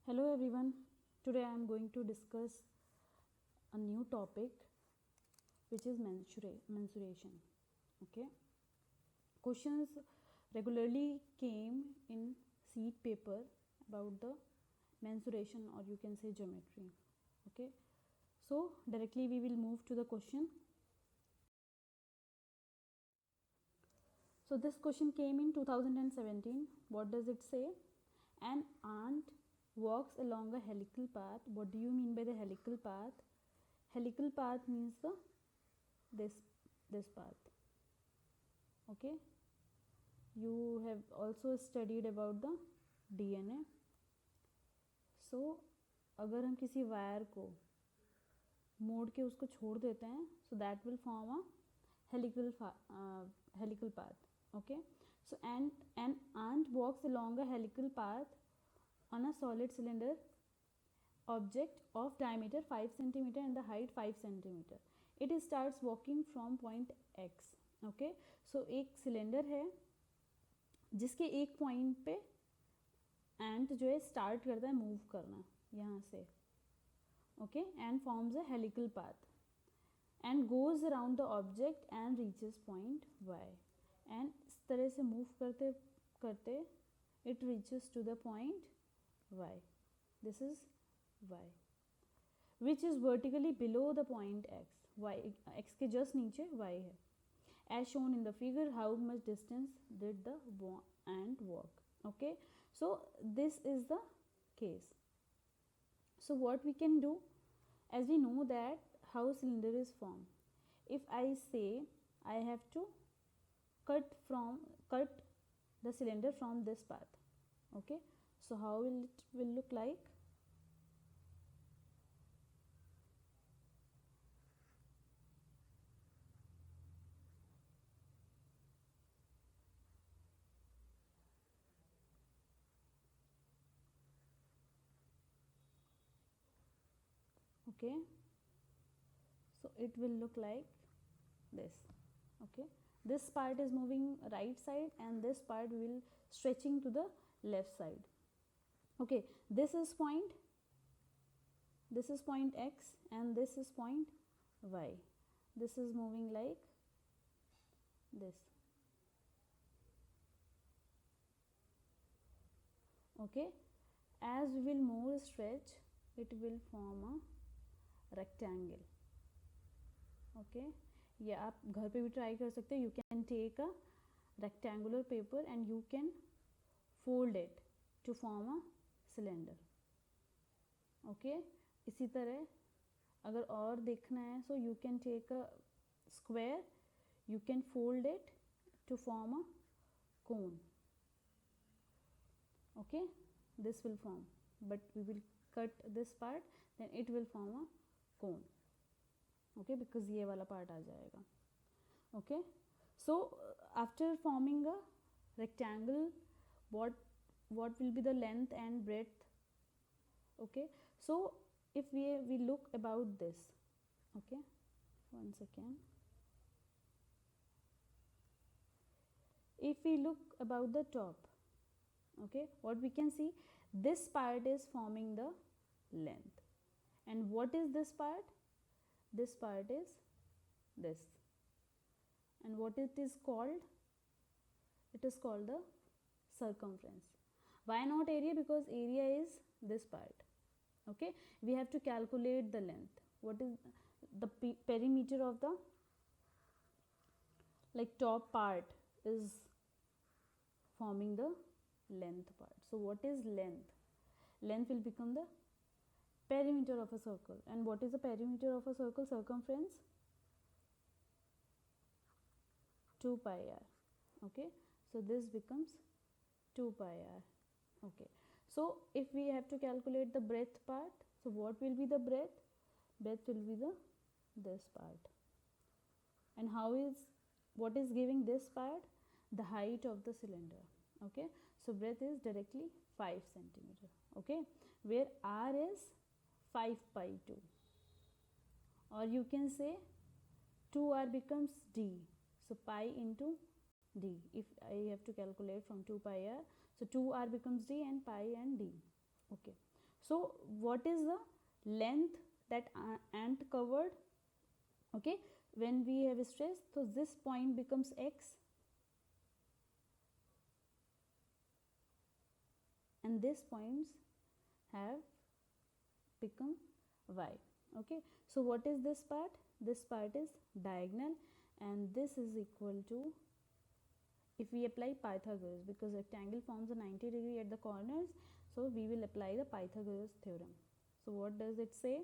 Hello everyone. Today I am going to discuss a new topic which is mensuration. Okay. Questions regularly came in seat paper about the mensuration, or you can say geometry. Okay. So directly we will move to the question. So this question came in 2017. What does it say? An ant walks along a helical path. What do you mean by the helical path? Helical path means this path. Okay. You have also studied about the DNA. So अगर हम किसी wire को मोड़ के उसको छोड़ देते हैं, so that will form a helical path. Okay. So an ant walks along a helical path on a solid cylinder object of diameter 5 cm and the height 5 cm. It starts walking from point X. Okay. So एक cylinder है जिसके एक point पे एंट जो है start करता है move करना यहाँ से. Okay. And forms a helical path and goes around the object and reaches point Y. And इस तरह से मूव करते करते it reaches to the point Y. This is Y which is vertically below the point X. Y X के just नीचे Y है. As shown in the figure how much distance did the ant walk. Okay. So this is the case. So what we can do, as we know that how cylinder is formed. If I say I have to cut the cylinder from this path. Okay. So how will it will look like? Okay. So it will look like this. Okay. This part is moving right side and this part will stretching to the left side. Okay. This is point X and this is point Y. This is moving like this. Okay. As we will more stretch, it will form a rectangle. Okay. ये आप घर पे भी try कर सकते हो. You can take a rectangular paper and you can fold it to form a cylinder. Okay. इसी तरह अगर और देखना है, so you can take a square, you can fold it to form a cone. Okay. This will form, but we will cut this part, then it will form a cone. Okay. Because ये वाला part आ जाएगा. Okay. So after forming a rectangle, what will be the length and breadth? Okay. So if we look about this. Okay. One second. If we look about the top, okay, what we can see, this part is forming the length. And what is this part? This part is this. And what it is called? It is called the circumference. Why not area? Because area is this part. Okay. We have to calculate the length. What is the perimeter of the top part is forming the length part. So what is length? Length will become the perimeter of a circle. And what is the perimeter of a circle? Circumference 2 pi r. Okay. So this becomes 2 pi r. Okay. So if we have to calculate the breadth part, so what will be the breadth? Breadth will be this part. And what is giving this part? The height of the cylinder. Okay. So breadth is directly 5 centimeter. Okay. Where r is 5 pi 2, or you can say 2r becomes d. So pi into d. If I have to calculate from 2 pi r, so 2r becomes d and pi and d. Okay. So what is the length that ant covered? Okay, when we have stress, so this point becomes x and this points have become y. Okay, so what is this part? This part is diagonal and this is equal to, if we apply Pythagoras, because rectangle forms a 90-degree at the corners, so we will apply the Pythagoras theorem. So what does it say?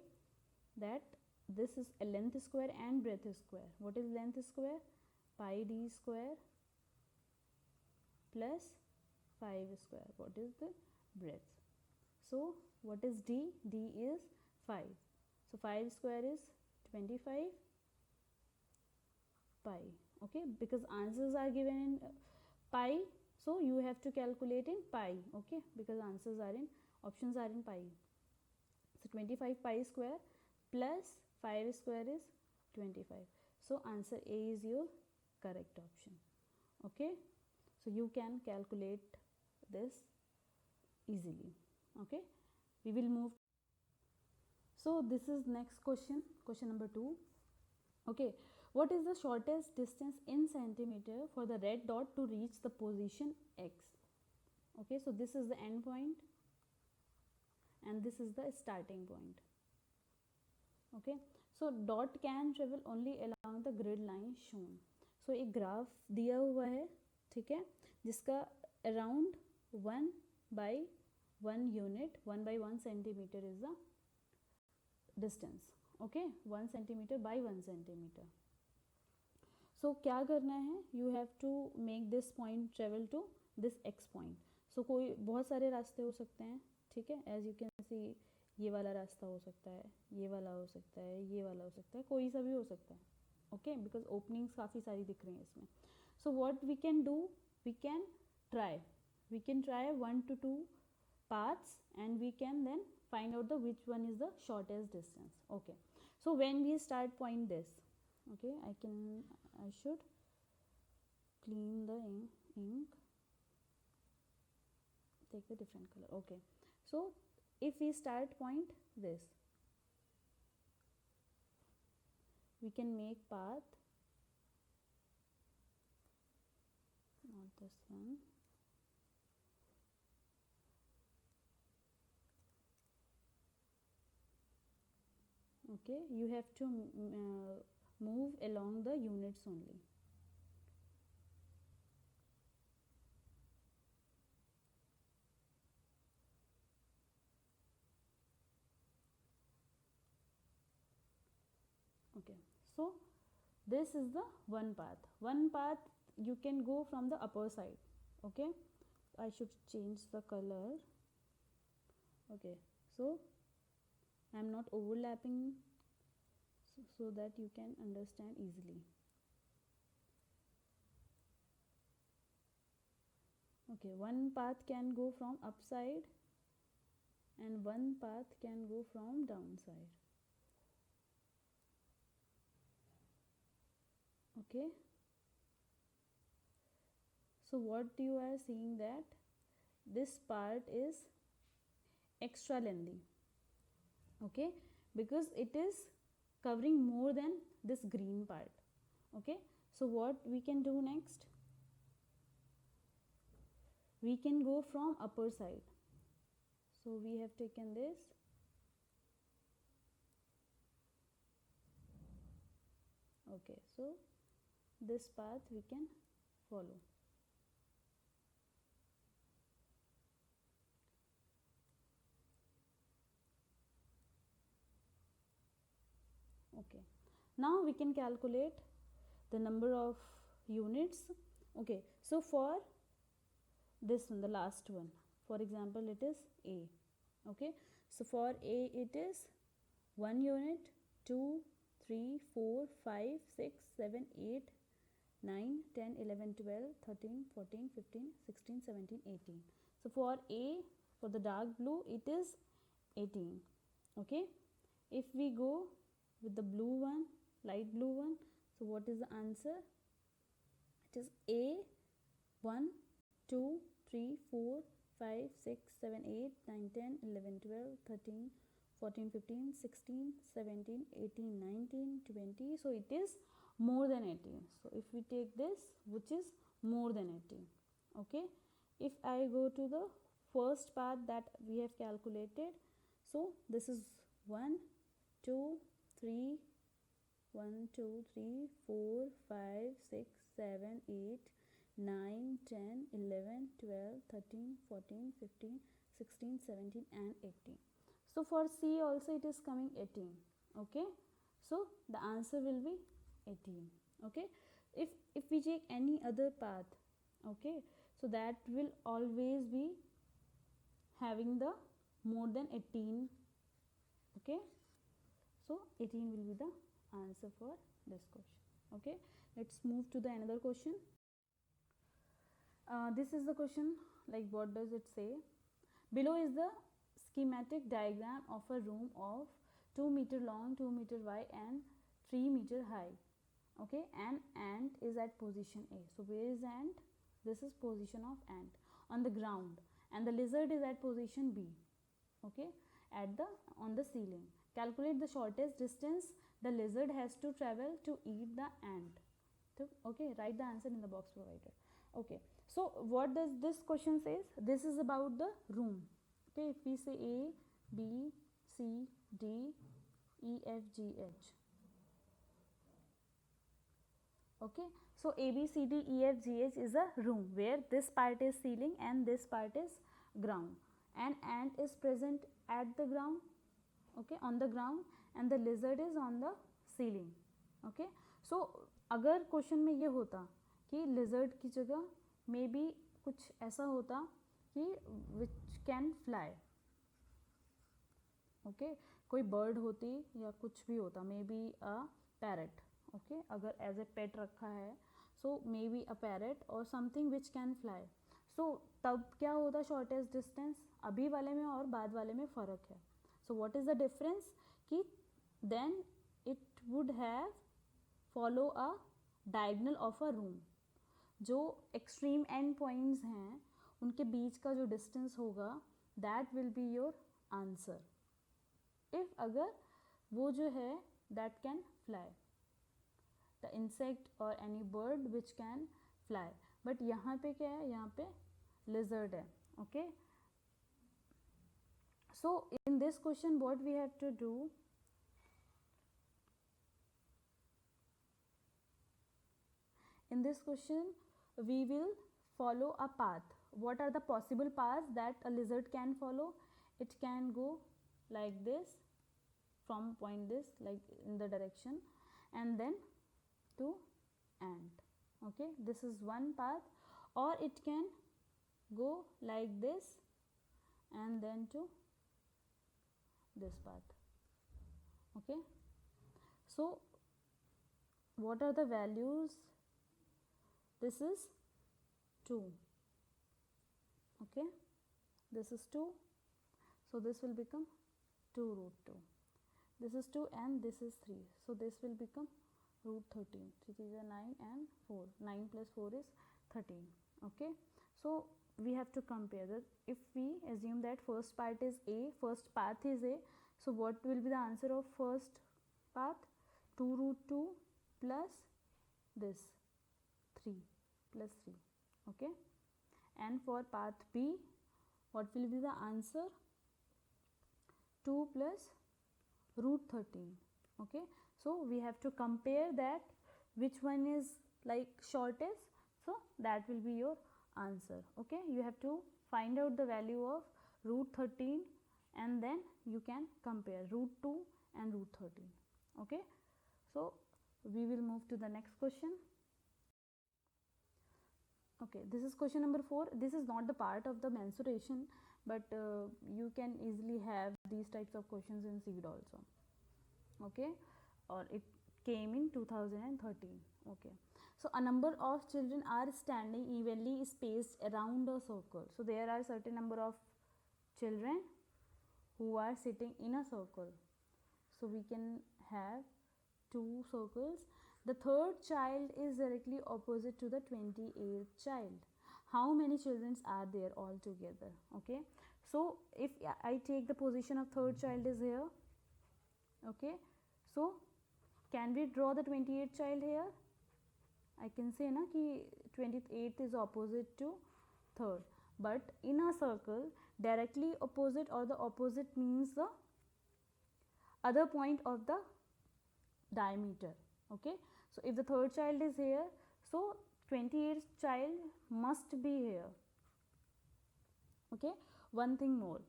That this is a length square and breadth square. What is length square? Pi d square plus 5 square. What is the breadth? So what is d? D is 5. So 5 square is 25 pi. Okay, because answers are given in pi, so you have to calculate in pi. Okay, because answers are in, options are in pi. So 25 pi square plus 5 square is 25. So answer A is your correct option. Okay, so you can calculate this easily. Okay, we will move. So this is next question, question number 2. Okay, what is the shortest distance in centimeter for the red dot to reach the position x? Okay, so this is the end point and this is the starting point. Okay, so dot can travel only along the grid line shown. So एक graph दिया हुआ है, ठीक है, जिसका around 1 by 1 unit, 1 by 1 centimeter is the distance. Okay, 1 centimeter by 1 centimeter. So क्या करना है? You have to make this point travel to this x point. So कोई बहुत सारे रास्ते हो सकते हैं, ठीक है, as you can see, ये वाला रास्ता हो सकता है, ये वाला हो सकता है, ये वाला हो सकता है, कोई सा भी हो सकता है. Okay, because openings काफ़ी सारी दिख रही हैं इसमें. So what we can do? We can try 1 to 2 paths and we can then find out the which one is the shortest distance. Okay, so when we start point this, okay, I should clean the ink, take a different color. Okay, so if we start point this, we can make path, not this one. Okay, you have to move along the units only. Okay, so this is the one path you can go from the upper side. Okay, I should change the color. Okay, so I am not overlapping so that you can understand easily. Okay, one path can go from upside and one path can go from downside. Okay, so what you are seeing, that this part is extra lengthy. Okay, because it is covering more than this green part. Okay, so what we can do next? We can go from upper side. So we have taken this. Okay, so this path we can follow. Okay, now we can calculate the number of units. Okay, so for this one, the last one, for example, it is A. Okay, so for A it is 1 unit, 2, 3, 4, 5, 6, 7, 8, 9, 10, 11, 12, 13, 14, 15, 16, 17, 18. So for A, for the dark blue, it is 18. Okay, if we go with the blue one, light blue one, so what is the answer? It is A 1, 2, 3, 4, 5, 6, 7, 8, 9, 10, 11, 12, 13, 14, 15, 16, 17, 18, 19, 20. So it is more than 18. So if we take this, which is more than 18. Okay. If I go to the first part that we have calculated, so this is 1, 2, 3, 1, 2, 3, 4, 5, 6, 7, 8, 9, 10, 11, 12, 13, 14, 15, 16, 17 and 18. So for C also it is coming 18. Okay. So the answer will be 18. Okay. If we take any other path, okay, so that will always be having the more than 18. Okay. So 18 will be the answer for this question. Okay. Let's move to the another question. This is the question, like what does it say? Below is the schematic diagram of a room of 2 meter long, 2 meter wide and 3 meter high. Okay, and ant is at position A. So where is ant? This is position of ant on the ground, and the lizard is at position B. Okay, at the on the ceiling. Calculate the shortest distance the lizard has to travel to eat the ant. So, okay, write the answer in the box provided. Okay, so what does this question says? This is about the room. Okay, if we say A, B, C, D, E, F, G, H. Okay, so A, B, C, D, E, F, G, H is a room where this part is ceiling and this part is ground, and ant is present at the ground, okay, on the ground, and the lizard is on the ceiling. Okay, so अगर question में ये होता कि lizard की जगह may be कुछ ऐसा होता कि विच कैन फ्लाई, ओके, कोई बर्ड होती या कुछ भी होता, may be a parrot. Okay, अगर एज ए पेट रखा है, सो मे बी अ पैरट और समथिंग विच कैन फ्लाई. सो तब क्या होता शॉर्टेस्ट डिस्टेंस? अभी वाले में और बाद वाले में फ़र्क है. So what is the difference? कि then it would have follow a diagonal of a room. जो एक्सट्रीम एंड पॉइंट्स हैं उनके बीच का जो डिस्टेंस होगा that will be your answer. If अगर वो जो है that can fly, the insect और any bird which can fly. But यहाँ पे क्या है? यहाँ पे लिजर्ड है. Okay, so in this question what we have to do, in this question we will follow a path. What are the possible paths that a lizard can follow? It can go like this, from point this, like in the direction, and then to ant. Okay, this is one path. Or it can go like this and then to this path. Okay, so what are the values? This is 2. Okay, this is 2, so this will become 2 root 2. This is 2 and this is 3, so this will become root 13. 3 is 9 and 4. 9 plus 4 is 13. Okay, so we have to compare that. If we assume that first part is A, first path is A, so what will be the answer of first path? 2 root 2 plus this 3 plus 3. Okay, and for path B what will be the answer? 2 plus root 13. Okay, so we have to compare that which one is like shortest, so that will be your answer. Okay, you have to find out the value of root 13 and then you can compare root 2 and root 13. Okay, so we will move to the next question. Okay, this is question number 4. This is not the part of the mensuration, but you can easily have these types of questions in CEED also. Okay, or it came in 2013. Okay, so a number of children are standing evenly spaced around a circle. So there are certain number of children who are sitting in a circle. So we can have 2 circles. The third child is directly opposite to the 28th child. how many children are there all together. Okay, so if I take the position of third child is here. Okay, so can we draw the 28th child here? I can say na ki 28th is opposite to third, but in a circle directly opposite or the opposite means the other point of the diameter. Okay, so if the third child is here, so 28th child must be here. Okay, one thing more,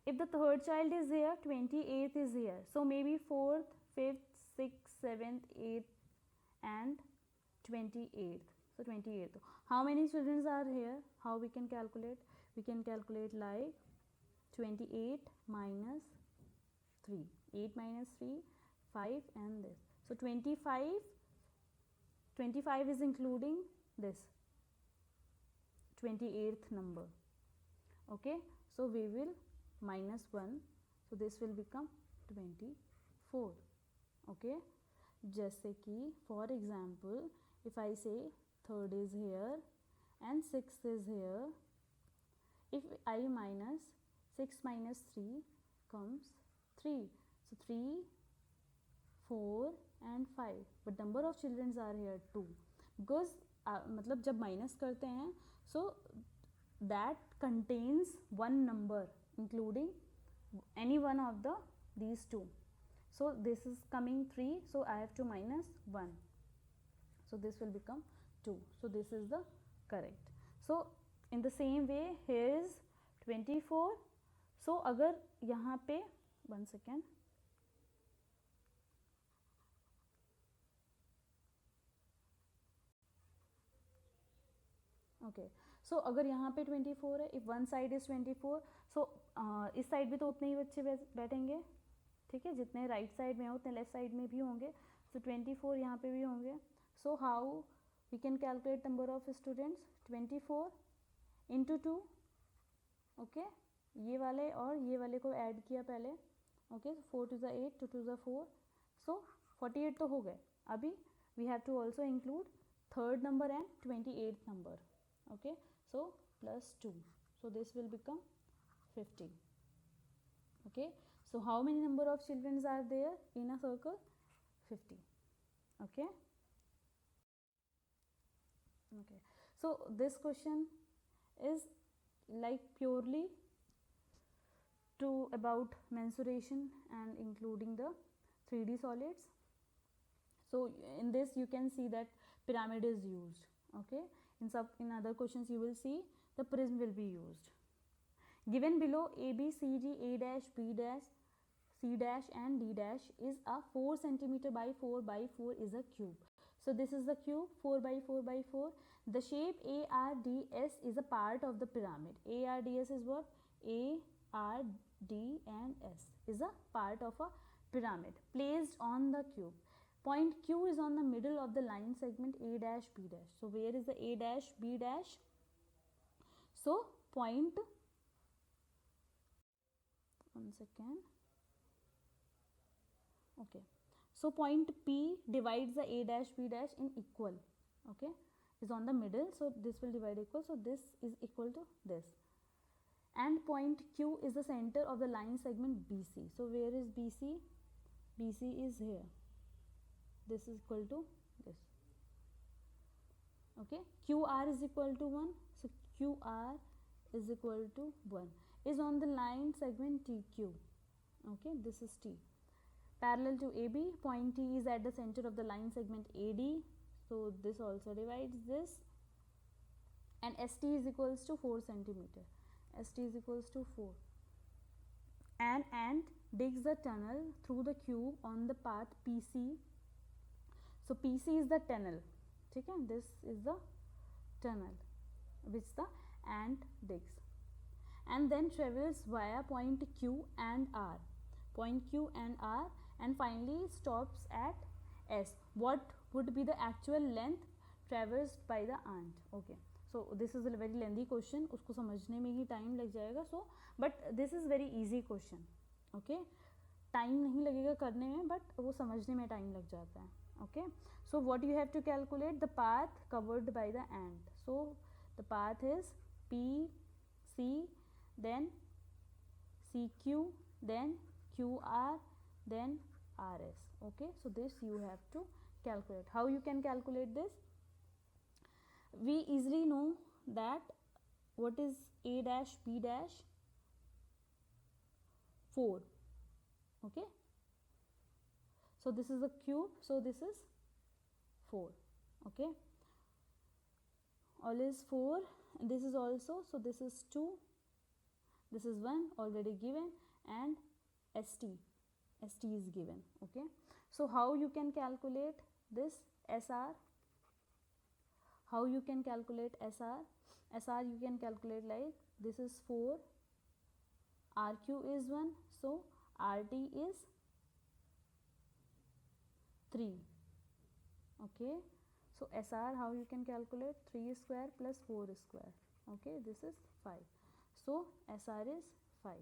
if the third child is here, 28th is here, so maybe 4th, 5th, 6th, 7th, 8th and 28th. So 28th, how many children are here? How we can calculate? We can calculate like 28 minus 3, 8 minus 3, 5 and this. So 25 is including this 28th number. Okay, so we will minus 1, so this will become 24. Okay, जैसे कि for example if I say third is here and 6th is here, if I minus 6 minus 3 comes 3, so 3, 4 and 5, but number of children are here 2, because मतलब जब minus करते हैं so that contains one number including any one of these two. So this is coming 3, so I have to minus 1, so this will become 2. So this is the correct. So in the same way here is 24. So अगर यहाँ पे 1 second, okay, so अगर यहाँ पे 24 है, if one side is 24, so इस side भी तो उतने ही बच्चे बैठेंगे, ठीक है, जितने राइट साइड में हो उतने लेफ्ट साइड में भी होंगे, so 24 यहाँ पे भी होंगे. So how we can calculate number of students? 24 into 2. Okay, ये वाले और ये वाले को ऐड किया पहले. Okay, 4 to the 8, 2 to the 4, so 48 तो हो गए. अभी we have to also include third number and 28th number. Okay, so plus 2, so this will become 50. Okay, so how many number of children are there in a circle? 50. Okay. Okay, so this question is like purely to about mensuration and including the 3D solids. So in this you can see that pyramid is used. Okay, in other questions you will see the prism will be used. Given below A, B, C, D, A dash, B dash, C dash and D dash is a 4 centimeter by 4 by 4 is a cube. So this is the cube 4 by 4 by 4. The shape ARDS is a part of the pyramid. ARDS is what? ARD and S is a part of a pyramid placed on the cube. Point Q is on the middle of the line segment A dash B dash. So where is the A dash B dash? So point, one second. Okay, so point P divides the A dash B dash in equal. Okay, is on the middle, so this will divide equal, so this is equal to this, and point Q is the center of the line segment BC. So where is BC? BC is here, this is equal to this. Okay, QR is equal to 1, so QR is equal to 1 is on the line segment TQ. Okay, this is T. Parallel to AB, point T is at the center of the line segment AD, so this also divides this, and ST is equals to 4 centimeter. ST is equals to 4, and ant digs the tunnel through the cube on the path PC. So PC is the tunnel, ठीक है, this is the tunnel which the ant digs, and then travels via point Q and R, point Q and R, and finally stops at S. What would be the actual length traversed by the ant? Okay, so this is a very lengthy question, उसको समझने में ही time लग जाएगा. So but this is very easy question. Okay, time नहीं लगेगा करने में, but वो समझने में टाइम लग जाता है. Okay, so what you have to calculate? The path covered by the ant. So the path is PC, then CQ, then QR, then RS. Okay, so this you have to calculate. How you can calculate this? We easily know that what is A dash, B dash, 4. Okay, so this is a cube, so this is 4. Okay, all is 4, and this is also, so this is 2, this is 1 already given, and ST is given. Okay, so how you can calculate this SR? How you can calculate SR? SR you can calculate like this is 4, RQ is 1, so RT is 3. Okay, so SR how you can calculate? 3 square plus 4 square. Okay, this is 5. So SR is 5.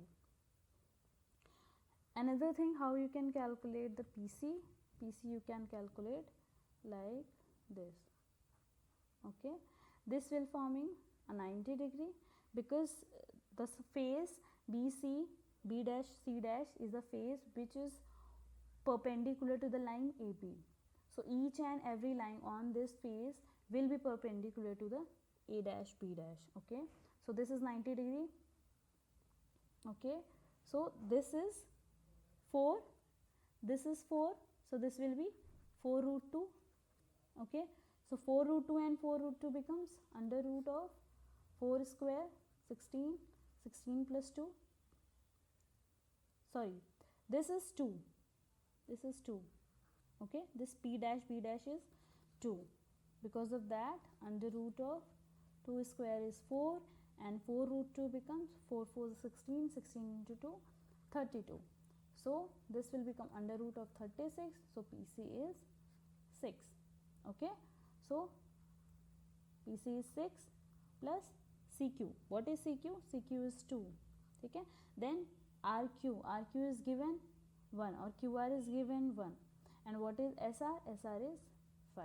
Another thing, how you can calculate the PC? PC you can calculate like this. Okay, this will forming a 90 degree because the phase BC, B dash, C dash is the phase which is perpendicular to the line AB. So each and every line on this phase will be perpendicular to the A dash, B dash. Okay, so this is 90 degree. Okay, so this is 4, this is 4, so this will be 4 root 2. Okay, so 4 root 2 and 4 root 2 becomes under root of 4 square, 16, 16 plus 2, sorry, this is 2, this is 2. Okay, this P dash, B dash is 2. Because of that, under root of 2 square is 4, and 4 root 2 becomes 4 4 is 16, 16 into 2, 32. So this will become under root of 36, so PC is 6. Okay, so PC is 6 plus CQ. What is CQ? CQ is 2. Okay, then RQ. RQ is given 1 or QR is given 1. And what is SR? SR is 5.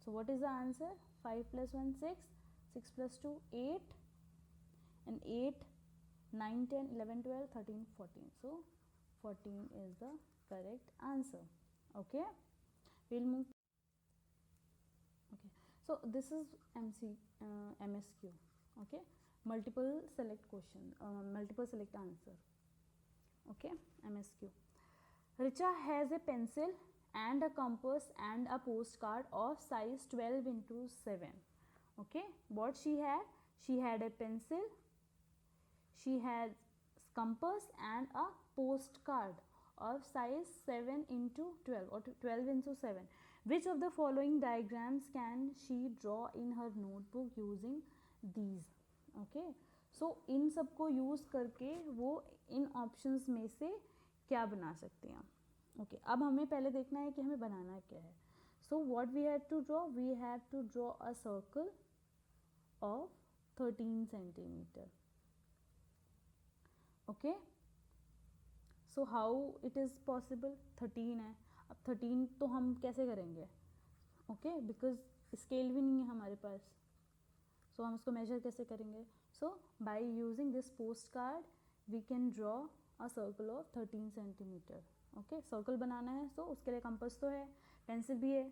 So what is the answer? 5 plus 1 6, 6 plus 2 8, and 8, 9, 10, 11, 12, 13, 14. So 14 is the correct answer. Okay, we'll move. Okay, so this is MSQ. Okay, multiple select question, multiple select answer. Okay, MSQ. Richa has a pencil and a compass and a postcard of size 12 into 7. Okay, what she had? She had a pencil, she had compass and a postcard of size 7 into 12 or 12 into 7. Which of the following diagrams can she draw in her notebook using these? Okay, so इन सबको use करके वो इन options में से क्या बना सकते हैं? Okay, अब हमें पहले देखना है कि हमें बनाना क्या है. So what we have to draw? We have to draw a circle of 13 centimetre. Okay, so how it is possible? 13 है, अब 13 तो हम कैसे करेंगे? ओके, बिकॉज स्केल भी नहीं है हमारे पास, सो हम उसको मेजर कैसे करेंगे? So by using this post card we can draw a circle of 13 centimetre. Okay, circle बनाना है, सो उसके लिए कंपास तो है, पेंसिल भी है,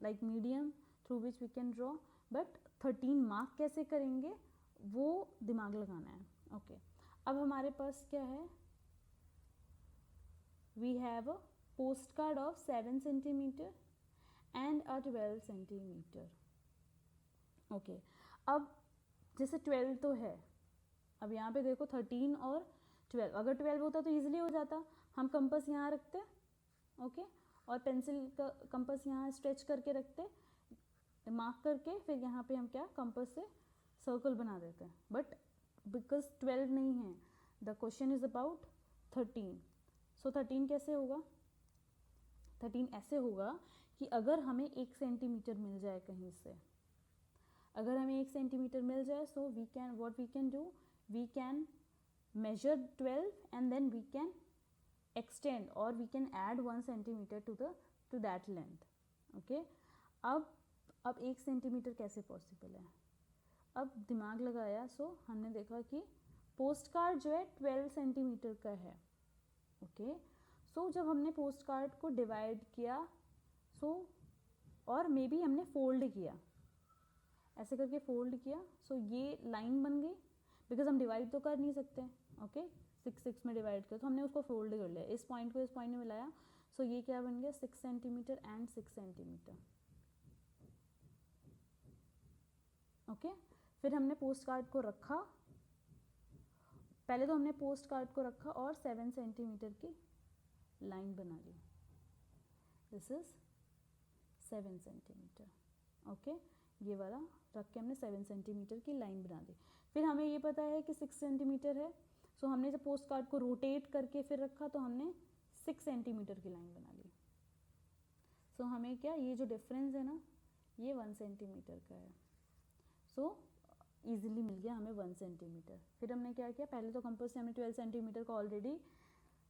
like medium through which we can draw, but 13 mark कैसे करेंगे वो दिमाग लगाना है. ओके, अब हमारे पास क्या है? We have a post card of 7 centimetre and a 12 centimetre. Okay, अब जैसे 12 तो है, अब यहाँ पे देखो 13 और 12, अगर 12 होता तो ईजिली हो जाता, हम कंपास यहाँ रखते. ओके, और पेंसिल का कंपास यहाँ स्ट्रेच करके रखते, मार्क करके, फिर यहाँ पे हम क्या कंपास से सर्कल बना देते हैं. बट बिकॉज 12 नहीं है, द क्वेश्चन इज अबाउट 13. सो 13 कैसे होगा? 13 ऐसे होगा कि अगर हमें 1 सेंटीमीटर मिल जाए कहीं से, अगर हमें 1 सेंटीमीटर मिल जाए, so we can, what we can do, we can measure 12 and then we can extend or we can add 1 centimeter to that length. Okay, अब 1 सेंटीमीटर कैसे पॉसिबल है? अब दिमाग लगाया, सो हमने देखा कि पोस्ट कार्ड जो है 12 सेंटीमीटर का है। ओके, सो जब हमने पोस्ट कार्ड को डिवाइड किया, सो और मे बी हमने फोल्ड किया, ऐसे करके फोल्ड किया, सो ये लाइन बन गई, बिकॉज हम डिवाइड तो कर नहीं सकते। ओके, 6 में डिवाइड किया तो हमने उसको फोल्ड कर लिया, इस पॉइंट को इस पॉइंट में मिलाया, सो ये क्या बन गया 6 सेंटीमीटर एंड 6 सेंटीमीटर। ओके, फिर हमने पोस्ट कार्ड को रखा, पहले तो हमने पोस्ट कार्ड को रखा और 7 सेंटीमीटर की लाइन बना ली, दिस इज 7 सेंटीमीटर। ओके, ये वाला रख के हमने 7 सेंटीमीटर की लाइन बना दी। फिर हमें ये पता है कि 6 सेंटीमीटर है, सो हमने जब पोस्ट कार्ड को रोटेट करके फिर रखा तो हमने 6 सेंटीमीटर की लाइन बना ली। सो हमें क्या, ये जो डिफरेंस है ना, ये 1 सेंटीमीटर का है, सो ईजिली मिल गया हमें 1 सेंटीमीटर। फिर हमने क्या किया, पहले तो कंपास से हमने 12 सेंटीमीटर का already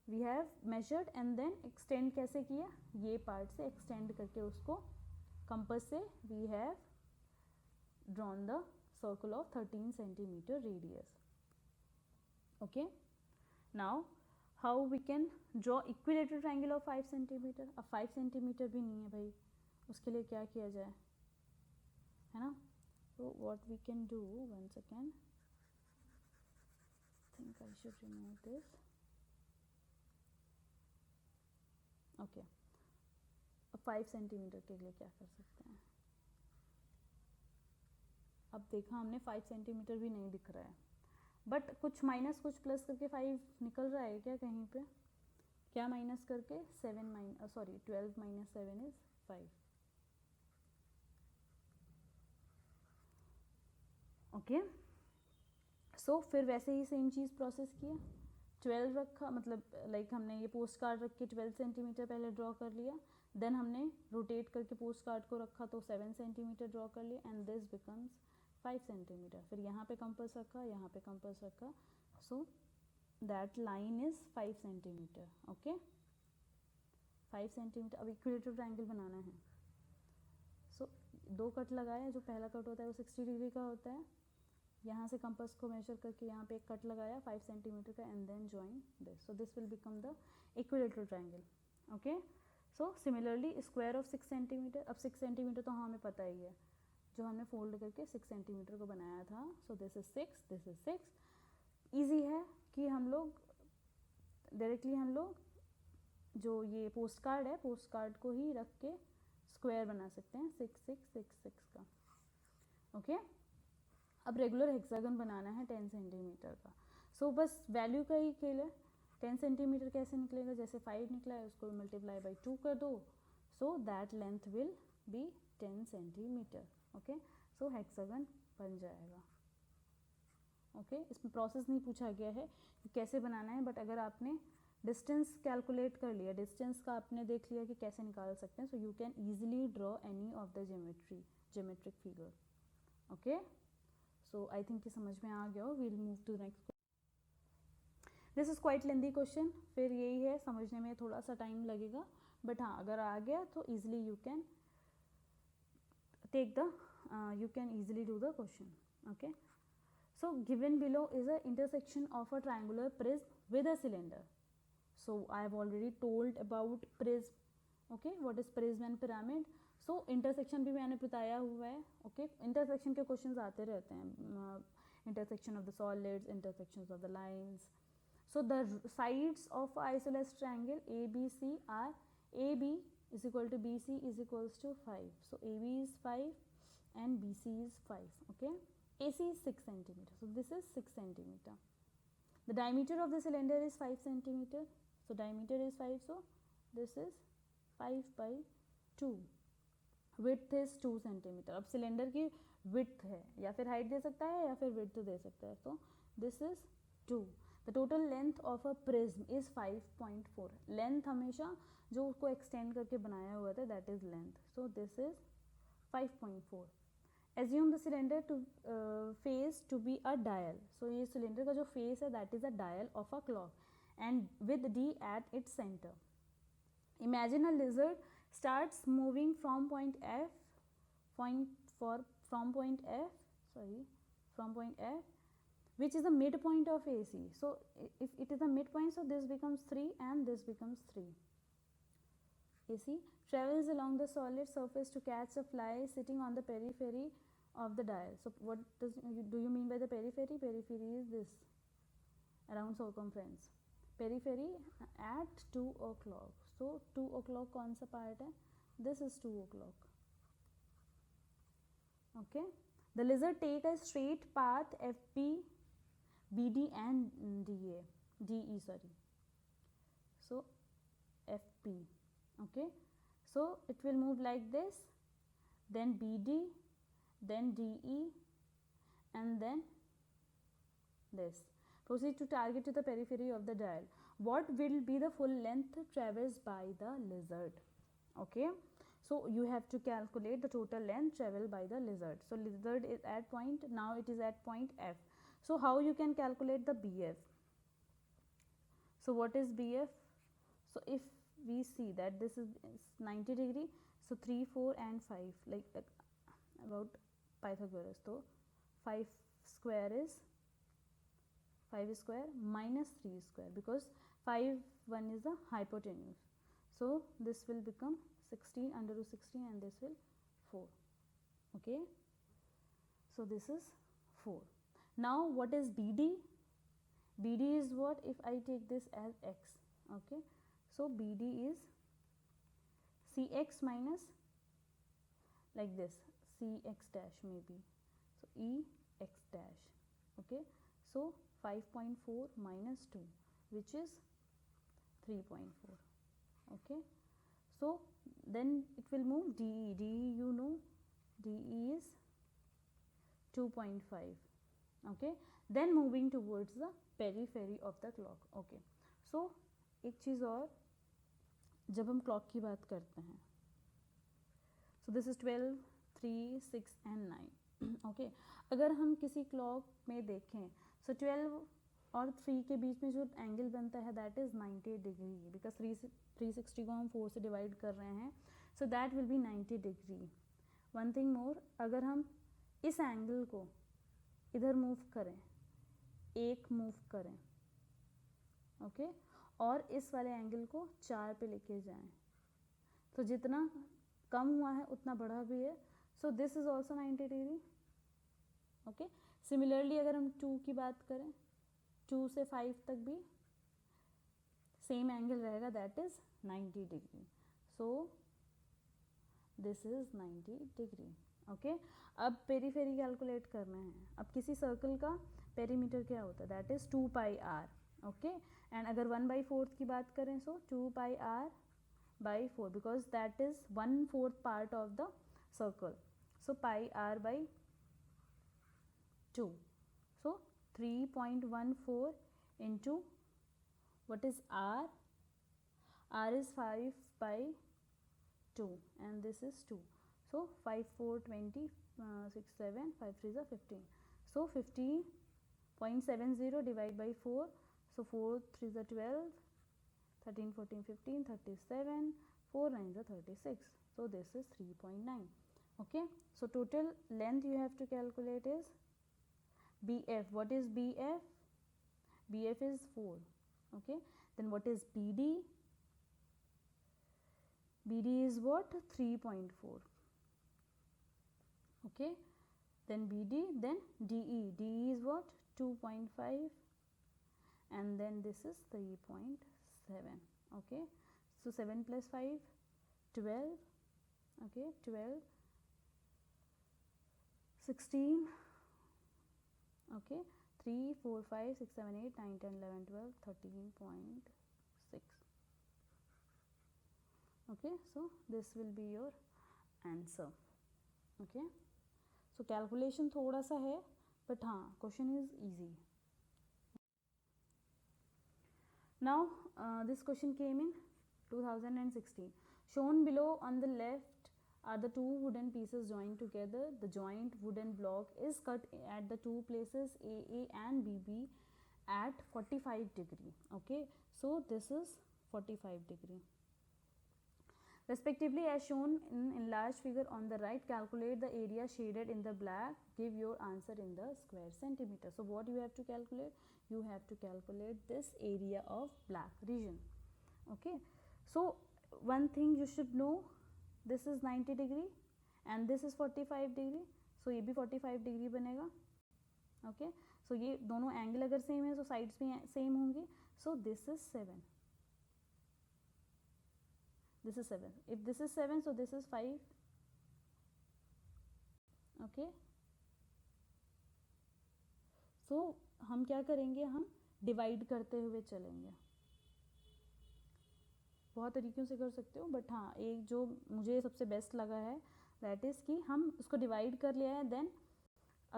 we have measured, and then extend कैसे किया, ये पार्ट से एक्सटेंड करके उसको कंपास से we have drawn the circle of 13 centimetre radius. Okay, now how we can draw equilateral triangle of 5 centimetre. अब 5 सेंटीमीटर भी नहीं है भाई, उसके लिए क्या किया जाए, है ना। So what we can do, one second, think I should remove this. Okay, अब 5 सेंटीमीटर के लिए क्या कर सकते हैं, अब देखा हमने 5 सेंटीमीटर भी नहीं दिख रहा है, बट कुछ माइनस कुछ प्लस करके 5 निकल रहा है क्या कहीं पे, क्या माइनस करके 12 माइनस 7 इज 5। ओके, सो फिर वैसे ही सेम चीज़ प्रोसेस किया, 12 रखा, मतलब लाइक हमने ये पोस्ट कार्ड रख के 12 सेंटीमीटर पहले ड्रॉ कर लिया, देन हमने रोटेट करके पोस्ट कार्ड को रखा तो 7 सेंटीमीटर ड्रॉ कर लिया, एंड दिस बिकम्स 5 सेंटीमीटर। फिर यहाँ पे कंपास रखा, यहाँ पे कंपास रखा, so that line is 5 centimetre. Okay, 5 centimetre. अब इक्विलेटरल ट्रायंगल बनाना है, सो 2 कट लगाया, जो पहला कट होता है वो 60 डिग्री का होता है, यहाँ से कंपास को मेजर करके यहाँ पे एक कट लगाया 5 सेंटीमीटर का, and then join this, so this will become the equilateral triangle. Okay, so similarly square of 6 centimetre, अब 6 सेंटीमीटर तो हमें पता ही है, जो हमने फोल्ड करके 6 सेंटीमीटर को बनाया था, so this is 6, this is 6। Easy है कि हम लोग डायरेक्टली हम लोग जो ये पोस्ट कार्ड है, पोस्ट कार्ड को ही रख के स्क्वायर बना सकते हैं 6 6 6 6 का। ओके, अब रेगुलर हेक्सागन बनाना है 10 सेंटीमीटर का, सो बस वैल्यू का ही खेल है। 10 सेंटीमीटर कैसे निकलेगा, जैसे 5 निकला है उसको मल्टीप्लाई बाई 2 कर दो, so that length will be 10 centimetre. Okay, so hexagon बन जाएगा। ओके, इसमें प्रोसेस नहीं पूछा गया है कि कैसे बनाना है, बट अगर आपने डिस्टेंस कैलकुलेट कर लिया, डिस्टेंस का आपने देख लिया कि कैसे निकाल सकते हैं, so you can easily draw any of the geometric figure. Okay, so I think ये समझ में आ गया हो। We'll move to next. This is quite lengthy question, फिर यही है, समझने में थोड़ा सा टाइम लगेगा, बट हाँ अगर आ गया तो easily you can take the you can easily do the question. Okay, so given below is a intersection of a triangular prism with a cylinder. So I have already told about prism. Okay, what is prism and pyramid. So intersection भी मैंने बताया हुआ है. Okay, intersection के questions आते रहते हैं, intersection of the solids, intersections of the lines. So the sides of isosceles triangle ABC are AB is equal to BC is equals to 5. So AB is 5 and BC is 5. Okay, AC is 6 centimeter. So this is 6 centimeter. The diameter of the cylinder is 5 centimeter. So diameter is 5. So this is 5 by 2. Width is 2 centimeter. अब cylinder की width है, या फिर height दे सकता है या फिर width दे सकता है. So this is 2. The total length of a prism is 5.4. Length हमेशा जो उसको extend करके बनाया हुआ था, that is length. So this is 5.4. Assume the cylinder to face to be a dial. So ये cylinder का जो face है, that is a dial of a clock, and with D at its center. Imagine a lizard starts moving from point F, from point F, sorry, from point F, which is the midpoint of AC. So if it is the midpoint, so this becomes 3 and this becomes 3. AC travels along the solid surface to catch a fly sitting on the periphery of the dial. So what do you mean by the periphery? Periphery is this, around circumference. Periphery at 2 o'clock. So 2 o'clock कौन सा part है? This is 2 o'clock. Okay. The lizard take a straight path FP, BD and DE sorry. So FP. Okay. So it will move like this, then BD, then DE, and then this. Proceed to target to the periphery of the dial. What will be the full length traversed by the lizard? Okay. So you have to calculate the total length traveled by the lizard. So lizard is at point, now it is at point F. So how you can calculate the BF? So what is BF? So if we see that this is 90 degree, so 3, 4 and 5, like about Pythagoras. So 5 square minus 3 square, because 5 1 is the hypotenuse. So this will become 16 under root 16 and this will 4. Okay. So this is 4. Now what is BD? BD is what if I take this as x. Okay. So BD is Cx minus, like this, Cx dash maybe. So Ex dash. Okay. So 5.4 minus 2, which is 3.4. Okay. So then it will move DE. DE you know, DE is 2.5. Okay. Then moving towards the periphery of the clock. Okay. So एक चीज़ और, जब हम clock की बात करते हैं, so this is 12, 3, 6 and 9. Okay. अगर हम किसी क्लॉक में देखें, so 12 और 3 के बीच में जो एंगल बनता है that is 90 degree, because 360 को हम 4 से डिवाइड कर रहे हैं, so that will be 90 degree. One thing more, अगर हम इस एंगल को इधर मूव करें, एक मूव करें, ओके, और इस वाले एंगल को 4 पे लेके जाएं, तो जितना कम हुआ है उतना बढ़ा भी है. So this is also 90 degree. Okay. Similarly अगर हम 2 की बात करें, 2 से 5 तक भी सेम एंगल रहेगा, that is 90 degree. So this is 90 degree. Okay. अब पेरीफेरी कैलकुलेट करना है. अब किसी सर्कल का पेरीमीटर क्या होता है, that is 2 pi r. Okay. And अगर 1/4 की बात करें, so 2 pi r by 4, because that is 1/4 part of the circle. So pi r by 2. So 3.14 into what is r? R is 5 by 2 and this is 2. So 5, 4, 20, 6, 7, 5, 3 is 15. So 15.70 divided by 4. So 4, 3 is 12, 13, 14, 15, 37, 4, 9 is 36. So this is 3.9. Okay. So total length you have to calculate is BF. What is BF? BF is 4. Okay. Then what is BD? BD is what? 3.4. Okay. Then BD, then DE. DE is what? 2.5. And then this is 3.7. Okay. So 7 plus 5, 12. Okay. 12, 16. Okay. 3, 4, 5, 6, 7, 8, 9, 10, 11, 12, 13.6. Okay. So this will be your answer. Okay. So calculation थोड़ा सा है, but हाँ, question is easy. Now this question came in 2016. Shown below on the left are the two wooden pieces joined together. The joint wooden block is cut at the two places AA and BB at 45 degree. Okay. So this is 45 degree. respectively as shown in enlarged figure on the right. Calculate the area shaded in the black, give your answer in the square centimeter. So what you have to calculate? You have to calculate this area of black region. Okay, so one thing you should know, this is 90 degree and this is 45 degree, so ये भी 45 degree बनेगा. Okay, so ये दोनों angle अगर same है तो sides भी same होंगी. So this is 7, this is 7. If this is 7, so this is 5. Okay, so हम क्या करेंगे, हम डिवाइड करते हुए चलेंगे. बहुत तरीक़ों से कर सकते हो, बट हाँ एक जो मुझे सबसे बेस्ट लगा है दैट इज़ कि हम उसको डिवाइड कर लिया है. देन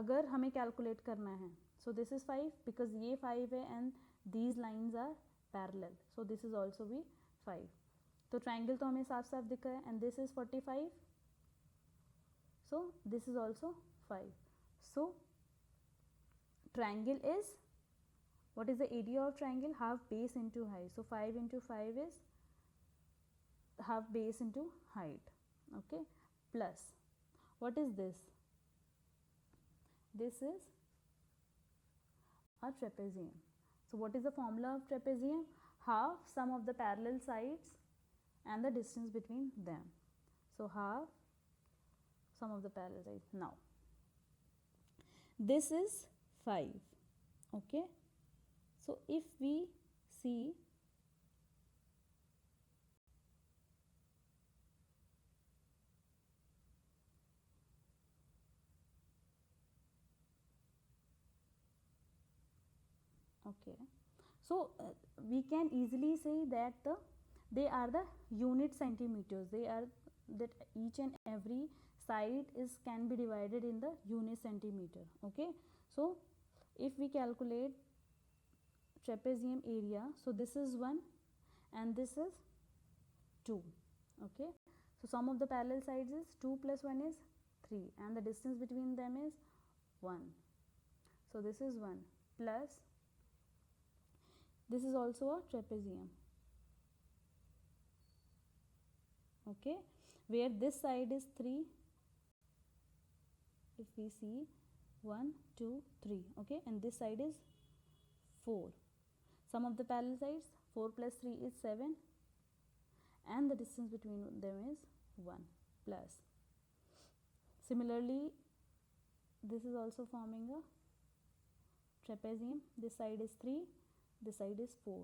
अगर हमें कैलकुलेट करना है, सो दिस इज़ 5 बिकॉज ये 5 है and these lines are parallel, so this is also भी 5. तो ट्राइंगल तो हमें साफ साफ दिखा है and this is 45, so this is also 5. So triangle is, what is the area of triangle? Half base into height. So 5 into 5 is half base into height. Okay, plus what is this? This is a trapezium. So what is the formula of trapezium? Half sum of the parallel sides and the distance between them. So half sum of the parallel sides. Now this is 5. Okay, so if we see, okay, so we can easily say that they are the unit centimeters. They are that each and every side is can be divided in the unit centimeter. Okay, so if we calculate trapezium area, so this is 1 and this is 2. Okay, so sum of the parallel sides is 2 plus 1 is 3 and the distance between them is 1. So this is 1 plus this is also a trapezium. Okay, where this side is 3, if we see 1 2 3. Okay, and this side is 4. Sum of the parallel sides, 4 plus 3 is 7 and the distance between them is 1 plus. Similarly, this is also forming a trapezium. This side is 3, this side is 4.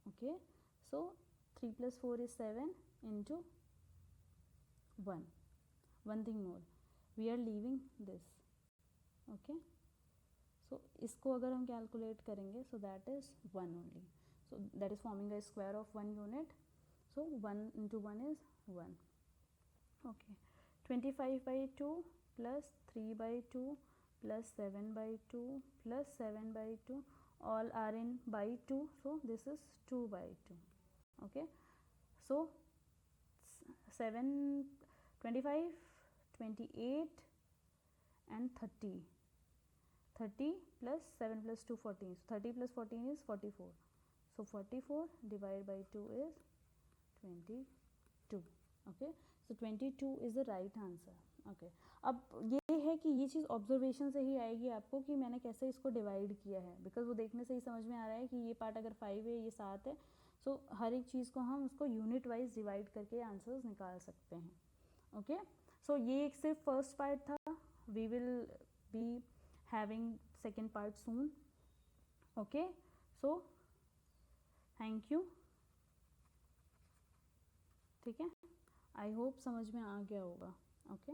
Okay, so 3 plus 4 is 7 into 1. One thing more, we are leaving this. Okay, so इसको अगर हम calculate करेंगे, so that is 1 only. So that is forming a square of 1 unit. So 1 into 1 is 1. Okay, 25 by 2 plus 3 by 2 plus 7 by 2 plus 7 by 2, all are in by 2, so this is 2 by 2. Okay, so 7 25 28 and 30 plus 7 plus 2 14. So 30 plus 14 is 44. So 44 divided by 2 is 22. Okay, so 22 is the right answer. Okay, अब ये है कि ये चीज़ observation से ही आएगी आपको कि मैंने कैसे इसको डिवाइड किया है, बिकॉज वो देखने से ही समझ में आ रहा है कि ये पार्ट अगर 5 है, ये 7 है. सो हर एक चीज़ को हम उसको यूनिट वाइज डिवाइड करके आंसर्स निकाल सकते हैं. ओके, सो ये एक सिर्फ फर्स्ट पार्ट था. We will be having second part soon. Okay, so thank you. ठीक है, आई होप समझ में आ गया होगा. ओके.